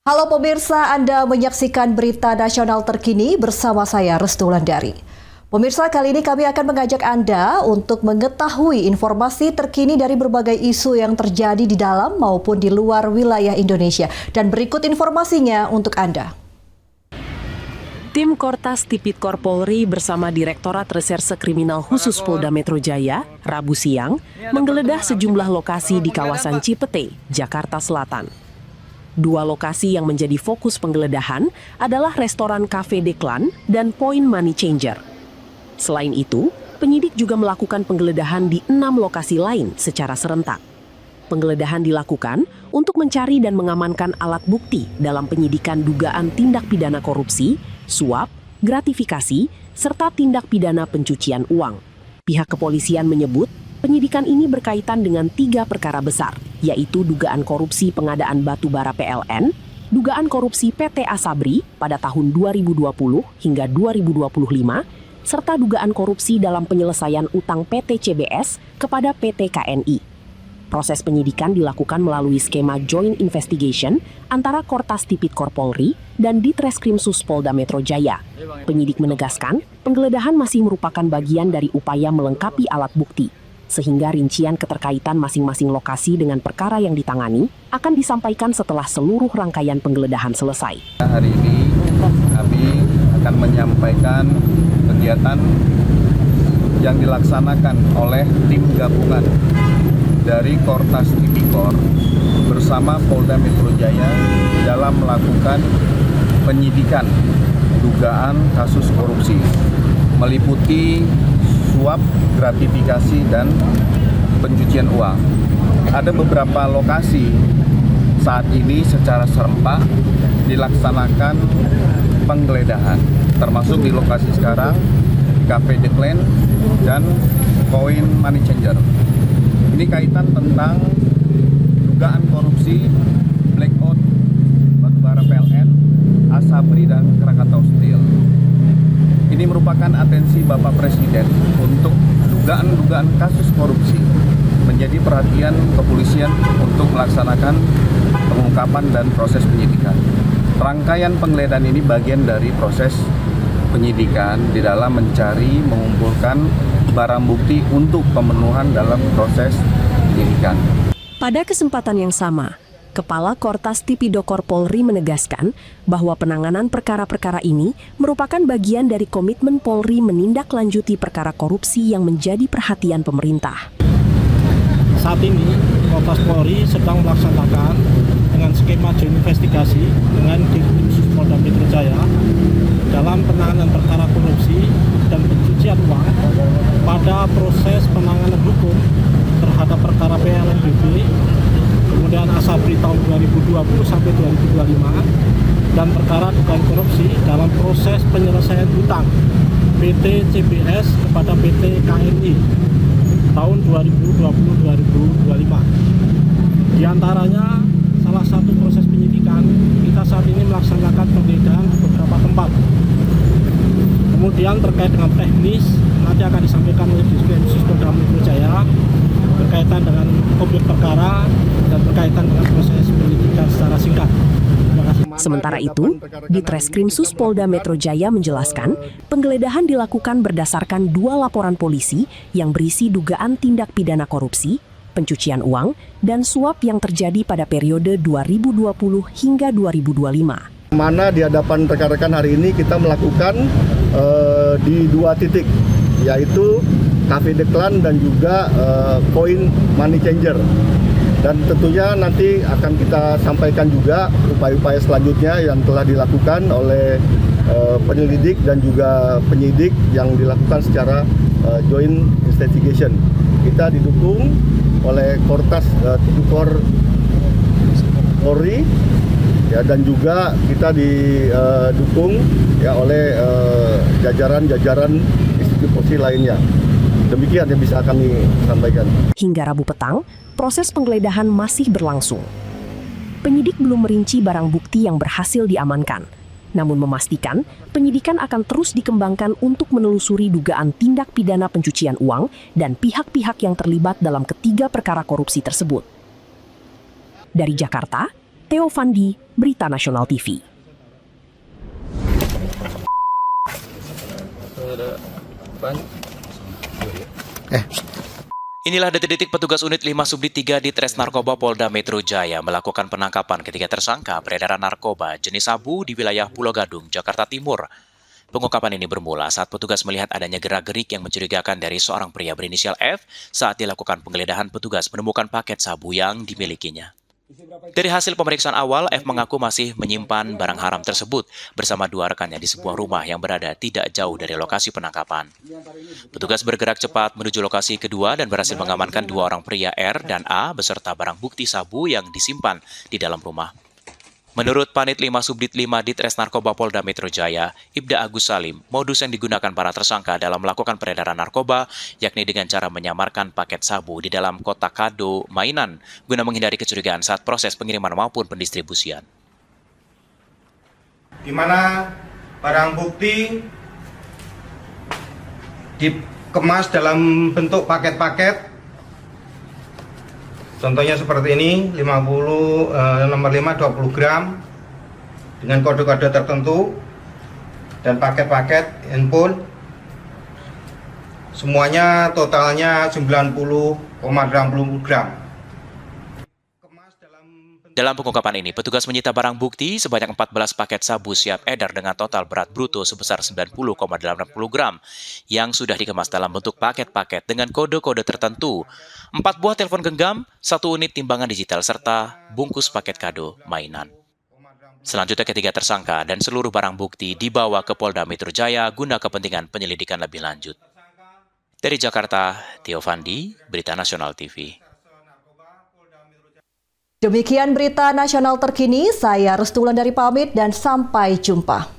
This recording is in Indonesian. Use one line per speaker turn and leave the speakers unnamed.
Halo pemirsa, Anda menyaksikan berita nasional terkini bersama saya Restu Wulandari. Pemirsa, kali ini kami akan mengajak Anda untuk mengetahui informasi terkini dari berbagai isu yang terjadi di dalam maupun di luar wilayah Indonesia. Dan berikut informasinya untuk Anda.
Tim Kortas Tipikor Polri bersama Direktorat Reserse Kriminal Khusus Polda Metro Jaya, Rabu siang, menggeledah sejumlah lokasi di kawasan Cipete, Jakarta Selatan. Dua lokasi yang menjadi fokus penggeledahan adalah restoran Cafe Declan dan Point Money Changer. Selain itu, penyidik juga melakukan penggeledahan di 6 lokasi lain secara serentak. Penggeledahan dilakukan untuk mencari dan mengamankan alat bukti dalam penyidikan dugaan tindak pidana korupsi, suap, gratifikasi, serta tindak pidana pencucian uang. Pihak kepolisian menyebut penyidikan ini berkaitan dengan 3 perkara besar, yaitu dugaan korupsi pengadaan batubara PLN, dugaan korupsi PT Asabri pada tahun 2020 hingga 2025, serta dugaan korupsi dalam penyelesaian utang PT CBS kepada PT KNI. Proses penyidikan dilakukan melalui skema joint investigation antara Kortas Tipikor Polri dan Ditreskrimsus Polda Metro Jaya. Penyidik menegaskan, penggeledahan masih merupakan bagian dari upaya melengkapi alat bukti, sehingga rincian keterkaitan masing-masing lokasi dengan perkara yang ditangani akan disampaikan setelah seluruh rangkaian penggeledahan selesai.
Hari ini kami akan menyampaikan kegiatan yang dilaksanakan oleh tim gabungan dari Kortas Tipikor bersama Polda Metro Jaya dalam melakukan penyidikan dugaan kasus korupsi meliputi suap, gratifikasi, dan pencucian uang. Ada beberapa lokasi saat ini secara serempak dilaksanakan penggeledahan, termasuk di lokasi sekarang Cafe Declan dan Point Money Changer. Ini kaitan tentang dugaan korupsi blackout batubara PLN, Asabri, dan Krakatau Steel. Ini merupakan atensi Bapak Presiden untuk dugaan-dugaan kasus korupsi menjadi perhatian kepolisian untuk melaksanakan pengungkapan dan proses penyidikan. Rangkaian penggeledahan ini bagian dari proses penyidikan di dalam mencari, mengumpulkan barang bukti untuk pemenuhan dalam proses penyidikan.
Pada kesempatan yang sama, Kepala Kortas Tipikor Polri menegaskan bahwa penanganan perkara-perkara ini merupakan bagian dari komitmen Polri menindaklanjuti perkara korupsi yang menjadi perhatian pemerintah.
Saat ini, Kortas Polri sedang melaksanakan dengan skema joint investigasi dengan Ditreskrimsus Polda Metro Jaya dalam penanganan perkara korupsi dan pencucian uang pada proses penanganan hukum terhadap perkara PLNBP, kemudian Asabri tahun 2020 sampai 2025, dan perkara dugaan korupsi dalam proses penyelesaian hutang PT CBS kepada PT KNI tahun 2020-2025. Di antaranya, salah satu proses penyidikan, kita saat ini melaksanakan penggeledahan di beberapa tempat. Kemudian terkait dengan teknis, nanti akan disampaikan oleh Ditreskrimsus Polda Metro Jaya berkaitan dengan objek perkara dan berkaitan dengan proses penyidikan secara singkat.
Sementara itu, Ditreskrimsus Polda Metro Jaya menjelaskan, penggeledahan dilakukan berdasarkan 2 laporan polisi yang berisi dugaan tindak pidana korupsi, pencucian uang, dan suap yang terjadi pada periode 2020 hingga 2025.
Mana di hadapan rekan-rekan hari ini kita melakukan di 2 titik, yaitu Cafe Declan dan juga Point Money Changer. Dan tentunya nanti akan kita sampaikan juga upaya-upaya selanjutnya yang telah dilakukan oleh penyelidik dan juga penyidik yang dilakukan secara joint investigation. Kita didukung oleh Kortas Tipikor Polri, ya, dan juga kita didukung ya oleh jajaran-jajaran institusi lainnya. Demikian yang bisa kami sampaikan.
Hingga Rabu petang, proses penggeledahan masih berlangsung. Penyidik belum merinci barang bukti yang berhasil diamankan, namun memastikan penyidikan akan terus dikembangkan untuk menelusuri dugaan tindak pidana pencucian uang dan pihak-pihak yang terlibat dalam ketiga perkara korupsi tersebut. Dari Jakarta, Theo Fandi, Berita Nasional TV.
Inilah detik-detik petugas unit 5 Subdit 3 di Tres Narkoba Polda Metro Jaya melakukan penangkapan ketiga tersangka peredaran narkoba jenis sabu di wilayah Pulau Gadung, Jakarta Timur. Pengungkapan ini bermula saat petugas melihat adanya gerak-gerik yang mencurigakan dari seorang pria berinisial F saat dilakukan penggeledahan petugas menemukan paket sabu yang dimilikinya. Dari hasil pemeriksaan awal, F mengaku masih menyimpan barang haram tersebut bersama dua rekannya di sebuah rumah yang berada tidak jauh dari lokasi penangkapan. Petugas bergerak cepat menuju lokasi kedua dan berhasil mengamankan dua orang pria R dan A beserta barang bukti sabu yang disimpan di dalam rumah. Menurut Panit 5 Subdit 5 di Tres Narkoba Polda Metro Jaya, Ibda Agus Salim, modus yang digunakan para tersangka dalam melakukan peredaran narkoba yakni dengan cara menyamarkan paket sabu di dalam kotak kado mainan guna menghindari kecurigaan saat proses pengiriman maupun pendistribusian.
Di mana barang bukti dikemas dalam bentuk paket-paket. Contohnya seperti ini, nomor 5 20 gram dengan kode-kode tertentu dan paket-paket handphone. Semuanya totalnya 90,80 gram.
Dalam pengungkapan ini, petugas menyita barang bukti sebanyak 14 paket sabu siap edar dengan total berat bruto sebesar 90,80 gram yang sudah dikemas dalam bentuk paket-paket dengan kode-kode tertentu, 4 buah telepon genggam, 1 unit timbangan digital, serta bungkus paket kado mainan. Selanjutnya ketiga tersangka dan seluruh barang bukti dibawa ke Polda Metro Jaya guna kepentingan penyelidikan lebih lanjut. Dari Jakarta, Theo Fandi, Berita Nasional TV.
Demikian Berita Nasional terkini, saya Restu Wulandari pamit dan sampai jumpa.